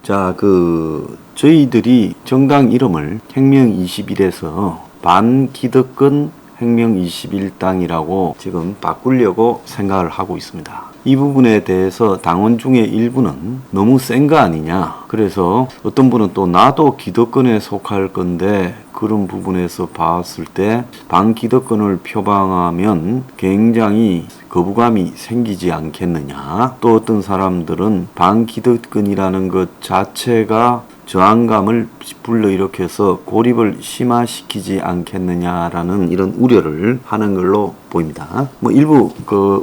자, 저희들이 정당 이름을 혁명 21에서 반기득권 혁명 21당이라고 지금 바꾸려고 생각을 하고 있습니다. 이 부분에 대해서 당원 중에 일부는 너무 센 거 아니냐. 그래서 어떤 분은 또 나도 기득권에 속할 건데 그런 부분에서 봤을 때 반기득권을 표방하면 굉장히 거부감이 생기지 않겠느냐. 또 어떤 사람들은 반기득권이라는 것 자체가 저항감을 불러일으켜서 고립을 심화시키지 않겠느냐라는 이런 우려를 하는 걸로 보입니다. 일부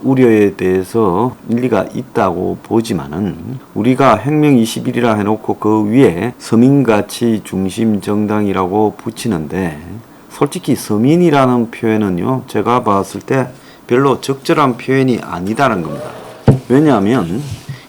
우려에 대해서 일리가 있다고 보지만은 우리가 혁명 21이라 해놓고 그 위에 서민가치 중심 정당이라고 붙이는데 솔직히 서민이라는 표현은요, 제가 봤을 때 별로 적절한 표현이 아니다는 겁니다. 왜냐하면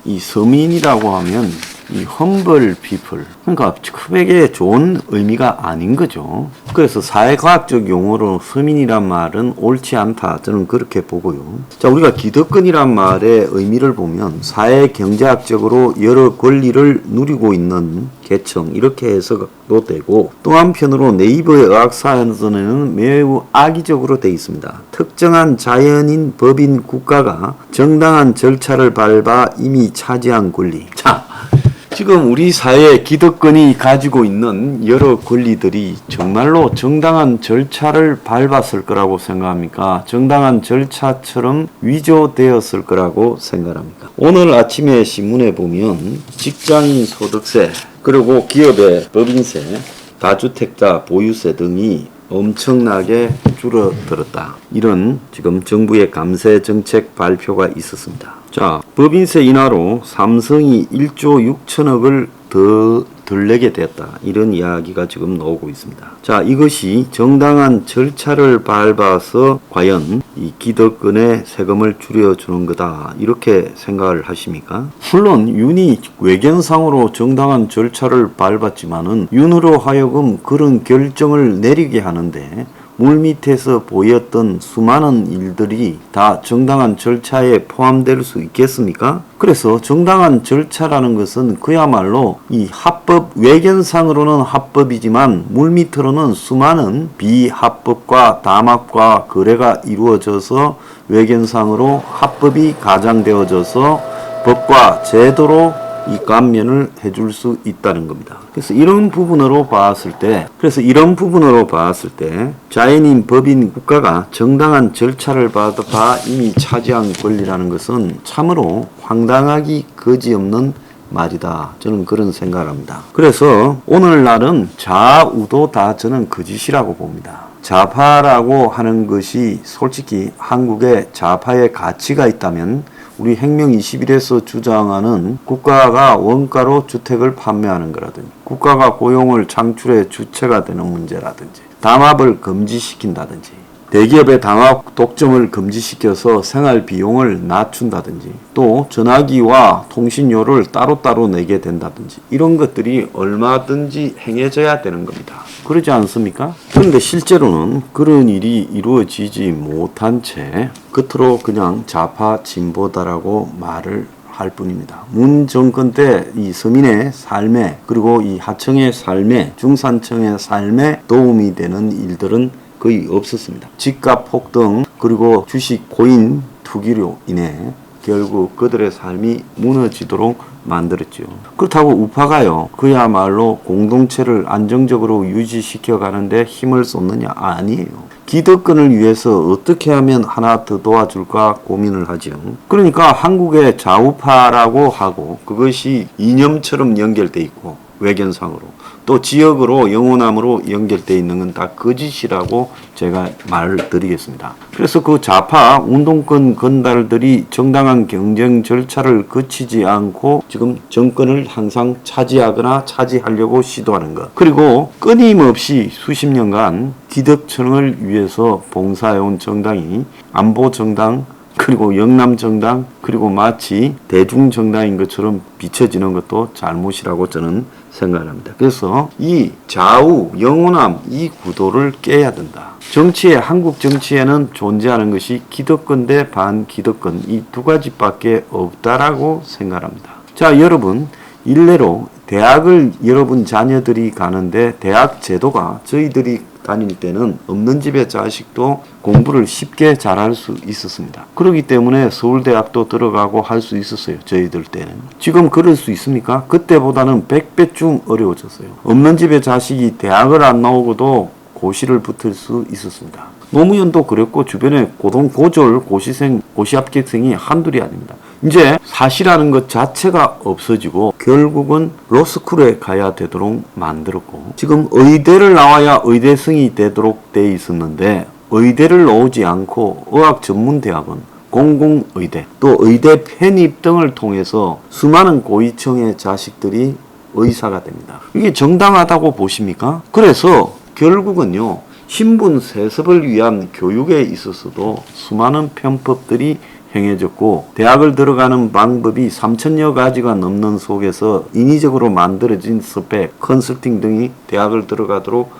이 서민이라고 하면 이 humble people, 그러니까 크게 좋은 의미가 아닌 거죠. 그래서 사회과학적 용어로 서민이란 말은 옳지 않다, 저는 그렇게 보고요. 자, 우리가 기득권이란 말의 의미를 보면 사회 경제학적으로 여러 권리를 누리고 있는 계층, 이렇게 해석도 되고, 또 한편으로 네이버의 의학사전에는 매우 악의적으로 되어 있습니다. 특정한 자연인, 법인, 국가가 정당한 절차를 밟아 이미 차지한 권리. 자, 지금 우리 사회의 기득권이 가지고 있는 여러 권리들이 정말로 정당한 절차를 밟았을 거라고 생각합니까? 정당한 절차처럼 위조되었을 거라고 생각합니까? 오늘 아침에 신문에 보면 직장인 소득세, 그리고 기업의 법인세, 다주택자 보유세 등이 엄청나게 줄어들었다. 이런 지금 정부의 감세 정책 발표가 있었습니다. 자, 법인세 인하로 삼성이 1조 6천억을 덜 내게 됐다. 이런 이야기가 지금 나오고 있습니다. 자, 이것이 정당한 절차를 밟아서 과연 이 기득권의 세금을 줄여주는 거다, 이렇게 생각을 하십니까? 물론 윤이 외견상으로 정당한 절차를 밟았지만은 윤으로 하여금 그런 결정을 내리게 하는데 물밑에서 보였던 수많은 일들이 다 정당한 절차에 포함될 수 있겠습니까? 그래서 정당한 절차라는 것은 그야말로 이 합법, 외견상으로는 합법이지만 물밑으로는 수많은 비합법과 담합과 거래가 이루어져서 외견상으로 합법이 가장되어져서 법과 제도로 이 감면을 해줄 수 있다는 겁니다. 그래서 이런 부분으로 봤을 때 자연인, 법인, 국가가 정당한 절차를 밟아 이미 차지한 권리라는 것은 참으로 황당하기 거지없는 말이다, 저는 그런 생각을 합니다. 그래서 오늘날은 좌우도 다 저는 거짓이라고 봅니다. 좌파라고 하는 것이 솔직히 한국에 좌파의 가치가 있다면 우리 혁명 21에서 주장하는 국가가 원가로 주택을 판매하는 거라든지, 국가가 고용을 창출해 주체가 되는 문제라든지, 담합을 금지시킨다든지, 대기업의 담합 독점을 금지시켜서 생활 비용을 낮춘다든지, 또 전화기와 통신료를 따로따로 내게 된다든지, 이런 것들이 얼마든지 행해져야 되는 겁니다. 그러지 않습니까? 그런데 실제로는 그런 일이 이루어지지 못한 채 겉으로 그냥 좌파 진보다라고 말을 할 뿐입니다. 문 정권 때 이 서민의 삶에, 그리고 이 하층의 삶에, 중산층의 삶에 도움이 되는 일들은 거의 없었습니다. 집값 폭등, 그리고 주식 코인 투기로 인해 결국 그들의 삶이 무너지도록 만들었죠. 그렇다고 우파가요, 그야말로 공동체를 안정적으로 유지시켜 가는데 힘을 쏟느냐? 아니에요. 기득권을 위해서 어떻게 하면 하나 더 도와줄까 고민을 하죠. 그러니까 한국의 좌우파라고 하고 그것이 이념처럼 연결돼 있고, 외견상으로 또 지역으로 영호남으로 연결되어 있는 건 다 거짓이라고 제가 말을 드리겠습니다. 그래서 그 좌파 운동권 건달들이 정당한 경쟁 절차를 거치지 않고 지금 정권을 항상 차지하거나 차지하려고 시도하는 것, 그리고 끊임없이 수십 년간 기득층을 위해서 봉사해온 정당이 안보정당, 그리고 영남정당, 그리고 마치 대중정당인 것처럼 비춰지는 것도 잘못이라고 저는 생각을 합니다. 그래서 이 좌우, 영호남, 이 구도를 깨야 된다. 정치에, 한국 정치에는 존재하는 것이 기득권 대 반기득권, 이 두 가지밖에 없다라고 생각합니다. 자, 여러분, 일례로 대학을 여러분 자녀들이 가는데 대학 제도가 저희들이 다닐 때는 없는 집의 자식도 공부를 쉽게 잘할 수 있었습니다. 그렇기 때문에 서울대학도 들어가고 할 수 있었어요. 저희들 때는. 지금 그럴 수 있습니까? 그때보다는 100배쯤 어려워졌어요. 없는 집의 자식이 대학을 안 나오고도 고시를 붙을 수 있었습니다. 노무현도 그랬고 주변에 고졸, 고시생, 고시 합격생이 한둘이 아닙니다. 이제 사시라는 것 자체가 없어지고 결국은 로스쿨에 가야 되도록 만들었고 지금 의대를 나와야 의대생이 되도록 돼 있었는데 의대를 나오지 않고 의학전문대학은 공공의대 또 의대 편입 등을 통해서 수많은 고위층의 자식들이 의사가 됩니다. 이게 정당하다고 보십니까? 그래서 결국은요. 신분 세습을 위한 교육에 있어서도 수많은 편법들이 행해졌고 대학을 들어가는 방법이 3,000여 가지가 넘는 속에서 인위적으로 만들어진 스펙, 컨설팅 등이 대학을 들어가도록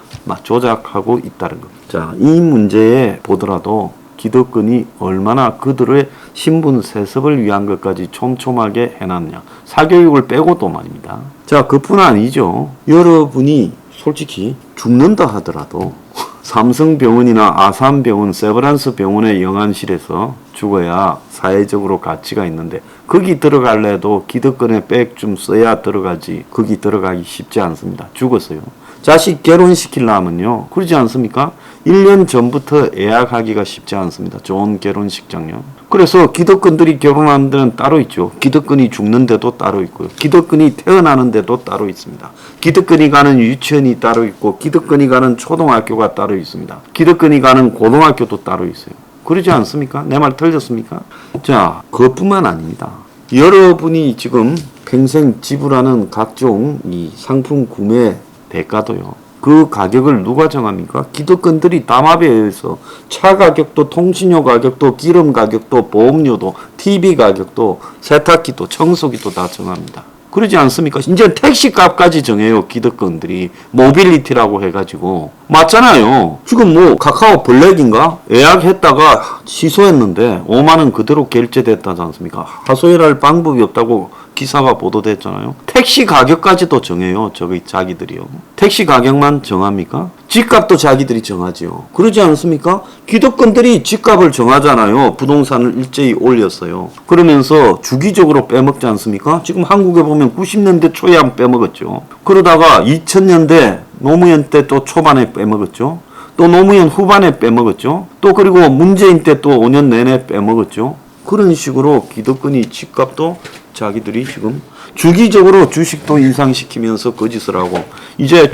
조작하고 있다는 겁니다. 자, 이 문제에 보더라도 기득권이 얼마나 그들의 신분 세습을 위한 것까지 촘촘하게 해놨냐. 사교육을 빼고도 말입니다. 자, 그뿐 아니죠. 여러분이 솔직히 죽는다 하더라도 삼성병원이나 아산병원, 세브란스 병원의 영안실에서 죽어야 사회적으로 가치가 있는데 거기 들어갈래도 기득권에 백 좀 써야 들어가지 거기 들어가기 쉽지 않습니다. 죽었어요. 자식 결혼시키려면요. 그러지 않습니까? 1년 전부터 예약하기가 쉽지 않습니다. 좋은 결혼식장요. 그래서 기득권들이 결혼하는 데는 따로 있죠. 기득권이 죽는 데도 따로 있고요. 기득권이 태어나는 데도 따로 있습니다. 기득권이 가는 유치원이 따로 있고 기득권이 가는 초등학교가 따로 있습니다. 기득권이 가는 고등학교도 따로 있어요. 그러지 않습니까? 내 말 틀렸습니까? 자, 그것뿐만 아닙니다. 여러분이 지금 평생 지불하는 각종 이 상품 구매 대가도요. 그 가격을 누가 정합니까? 기득권들이 담합에 의해서 차 가격도 통신료 가격도 기름 가격도 보험료도 TV 가격도 세탁기도 청소기도 다 정합니다. 그러지 않습니까? 이제 택시 값까지 정해요. 기득권들이 모빌리티라고 해가지고 맞잖아요. 지금 뭐 카카오 블랙인가 예약했다가 취소했는데 5만 원 그대로 결제됐다지 않습니까? 하소연할 방법이 없다고 기사가 보도됐잖아요. 택시 가격까지도 정해요. 자기들이요. 택시 가격만 정합니까? 집값도 자기들이 정하지요. 그러지 않습니까? 기득권들이 집값을 정하잖아요. 부동산을 일제히 올렸어요. 그러면서 주기적으로 빼먹지 않습니까? 지금 한국에 보면 90년대 초에 한 빼먹었죠. 그러다가 2000년대 노무현 때 또 초반에 빼먹었죠. 또 노무현 후반에 빼먹었죠. 또 그리고 문재인 때 또 5년 내내 빼먹었죠. 그런 식으로 기득권이 집값도 자기들이 지금 주기적으로 주식도 인상시키면서 거짓을 하고 이제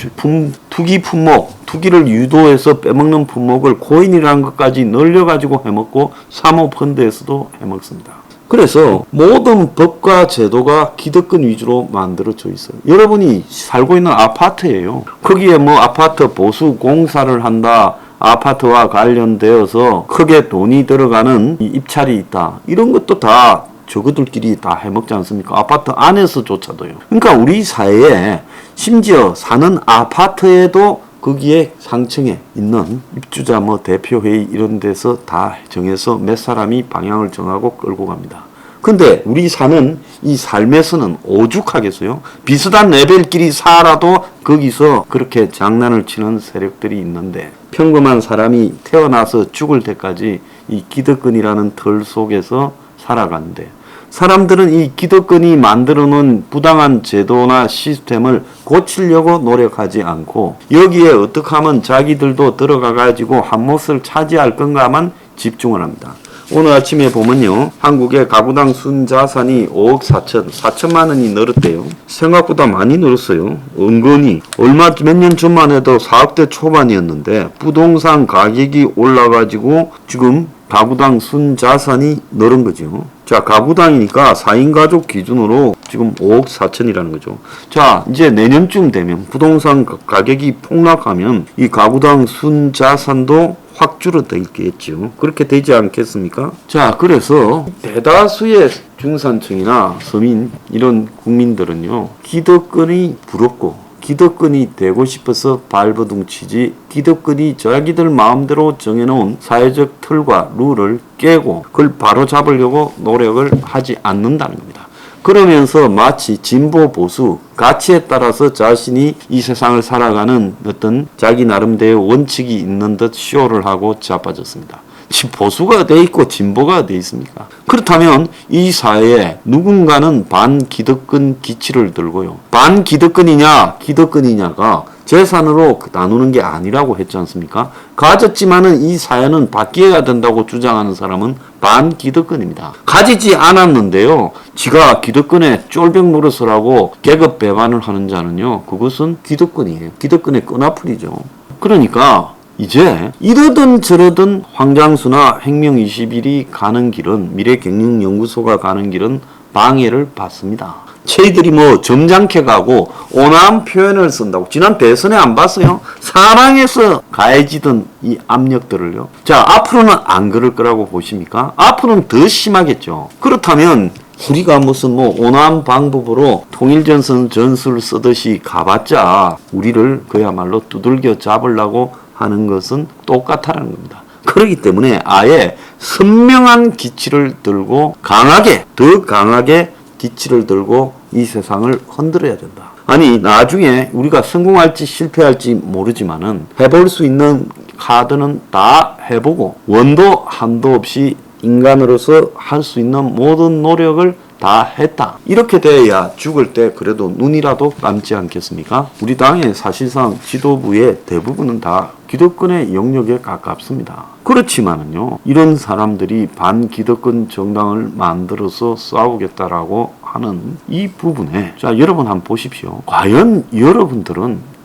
투기 품목, 투기를 유도해서 빼먹는 품목을 코인이라는 것까지 늘려가지고 해먹고 사모펀드에서도 해먹습니다. 그래서 모든 법과 제도가 기득권 위주로 만들어져 있어요. 여러분이 살고 있는 아파트예요. 거기에 뭐 아파트 보수 공사를 한다. 아파트와 관련되어서 크게 돈이 들어가는 입찰이 있다. 이런 것도 다 저그들끼리 다 해먹지 않습니까? 아파트 안에서조차도요. 그러니까 우리 사회에 심지어 사는 아파트에도 거기에 상층에 있는 입주자 뭐 대표회의 이런 데서 다 정해서 몇 사람이 방향을 정하고 끌고 갑니다. 근데 우리 사는 이 삶에서는 오죽하겠어요? 비슷한 레벨끼리 살아도 거기서 그렇게 장난을 치는 세력들이 있는데 평범한 사람이 태어나서 죽을 때까지 이 기득권이라는 틀 속에서 살아가는데 사람들은 이 기득권이 만들어 놓은 부당한 제도나 시스템을 고치려고 노력하지 않고 여기에 어떻게 하면 자기들도 들어가 가지고 한 몫을 차지할 건가만 집중을 합니다. 오늘 아침에 보면요. 한국의 가구당 순자산이 5억 4천만 원이 늘었대요. 생각보다 많이 늘었어요. 은근히 몇 년 전만 해도 4억대 초반이었는데 부동산 가격이 올라가지고 지금 가구당 순자산이 늘은 거죠. 자, 가구당이니까 4인 가족 기준으로 지금 5억 4천이라는 거죠. 자, 이제 내년쯤 되면 부동산 가격이 폭락하면 이 가구당 순자산도 확 줄어들겠죠. 그렇게 되지 않겠습니까? 자, 그래서 대다수의 중산층이나 서민 이런 국민들은요. 기득권이 부럽고 기득권이 되고 싶어서 발버둥치지 기득권이 자기들 마음대로 정해놓은 사회적 틀과 룰을 깨고 그걸 바로잡으려고 노력을 하지 않는다는 겁니다. 그러면서 마치 진보 보수 가치에 따라서 자신이 이 세상을 살아가는 어떤 자기 나름대로의 원칙이 있는 듯 쇼를 하고 자빠졌습니다. 지금 보수가 돼 있고 진보가 돼 있습니까? 그렇다면 이 사회에 누군가는 반기득권 기치를 들고요. 반기득권이냐 기득권이냐가 재산으로 나누는 게 아니라고 했지 않습니까? 가졌지만은 이 사회는 바뀌어야 된다고 주장하는 사람은 반기득권입니다. 가지지 않았는데요. 지가 기득권에 쫄병 노릇을 하고 계급 배반을 하는 자는요. 그것은 기득권이에요. 기득권의 끈앞풀이죠. 그러니까 이제 이러든 저러든 황장수나 행명21이 가는 길은 미래경영연구소가 가는 길은 방해를 받습니다. 저희들이 뭐 점잖게 가고 온화한 표현을 쓴다고 지난 대선에 안 봤어요? 사랑해서 가해지던 이 압력들을요. 자, 앞으로는 안 그럴 거라고 보십니까? 앞으로는 더 심하겠죠. 그렇다면 우리가 무슨 뭐 온화한 방법으로 통일전선 전술 쓰듯이 가봤자 우리를 그야말로 두들겨 잡으려고 하는 것은 똑같다라는 겁니다. 그렇기 때문에 아예 선명한 기치를 들고 강하게, 더 강하게 기치를 들고 이 세상을 흔들어야 된다. 아니 나중에 우리가 성공할지 실패할지 모르지만은 해볼 수 있는 카드는 다 해보고 원도 한도 없이 인간으로서 할 수 있는 모든 노력을 다 했다. 이렇게 돼야 죽을 때 그래도 눈이라도 감지 않겠습니까? 우리 당의 사실상 지도부의 대부분은 다 기득권의 영역에 가깝습니다. 그렇지만은요, 이런 사람들이 반기득권 정당을 만들어서 싸우겠다라고 하는 이 부분에, 자, 여러분 한번 보십시오. 과연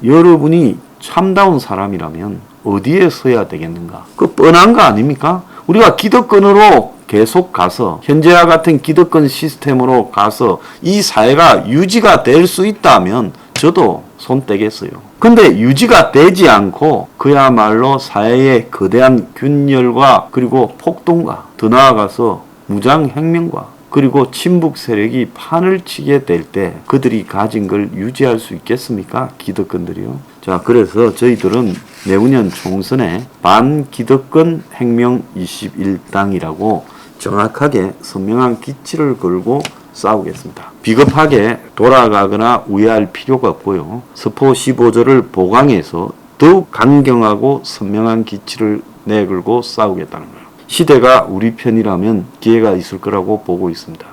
여러분이 참다운 사람이라면 어디에 서야 되겠는가? 그 뻔한 거 아닙니까? 우리가 기득권으로 계속 가서 현재와 같은 기득권 시스템으로 가서 이 사회가 유지가 될 수 있다면 저도 손 떼겠어요. 근데 유지가 되지 않고 그야말로 사회의 거대한 균열과 그리고 폭동과 더 나아가서 무장혁명과 그리고 친북 세력이 판을 치게 될 때 그들이 가진 걸 유지할 수 있겠습니까? 기득권들이요. 자, 그래서 저희들은 내후년 총선에 반기득권 혁명 21당이라고 정확하게 선명한 기치를 걸고 싸우겠습니다. 비겁하게 돌아가거나 우회할 필요가 없고요. 서포 15조를 보강해서 더욱 강경하고 선명한 기치를 내걸고 싸우겠다는 거예요. 시대가 우리 편이라면 기회가 있을 거라고 보고 있습니다.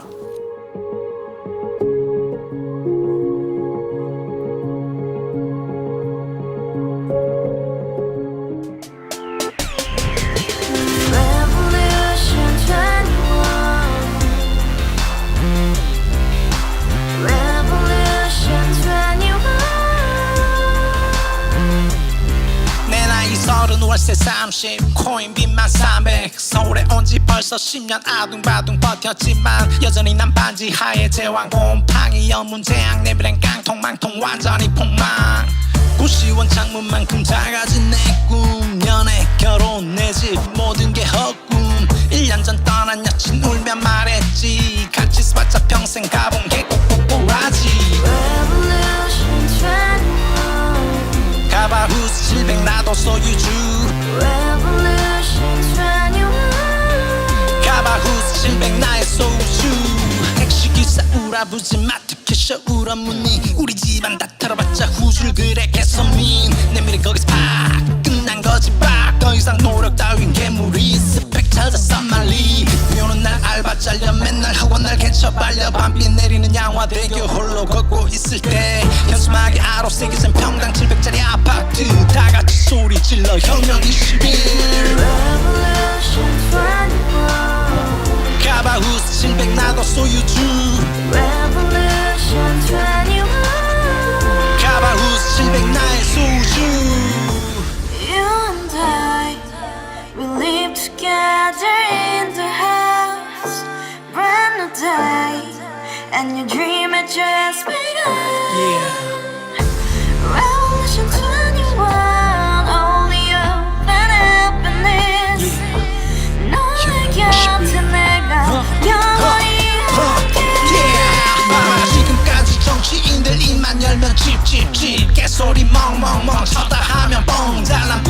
월세 30 코인빚만 300 서울에 온 지 벌써 10년 아둥바둥 버텼지만 여전히 난 반지 하에 제왕 곰팡이 연문제약 내 미래는 깡통망통 완전히 폭망 고시원 창문만큼 작아진 내 꿈 연애 결혼 내 집 모든 게 헛꿈 1년 전 떠난 여친 울며 말했지 같이 써봤자 평생 가본 게 꼭꼭꼭하지 가바후스 700 나도 소유주 가바후스 700 나의 소유주 택시기사 우라부지 마트 캐셔 울어문니 우리 집안 다 털어봤자 후줄 그래 개선민 내 미래 거기서 팍 끝난 거지 팍더 이상 노력 따윈 괴물이 스펙 찾아서 말리 비오는 날 알바 잘려 맨날 학원 날 개쳐 빨려 밤비 내리는 양화대교 홀로 걷고 있을 때 현수막에 아로 새겨진 평당 700짜리 아파트 다같이 소리 질러 혁명 21 가바후스 700 나도 소유주 가바후스 700 나의 소유주 You and I, we live together in the house brand new day and your dream had just begun Revolution 21 only hope and happiness 너의 곁에 내가 영원히 지금까지 정치인들 입만 열면 찝찝찝 개소리 멍멍멍 쳐다 하면 뻥 잘난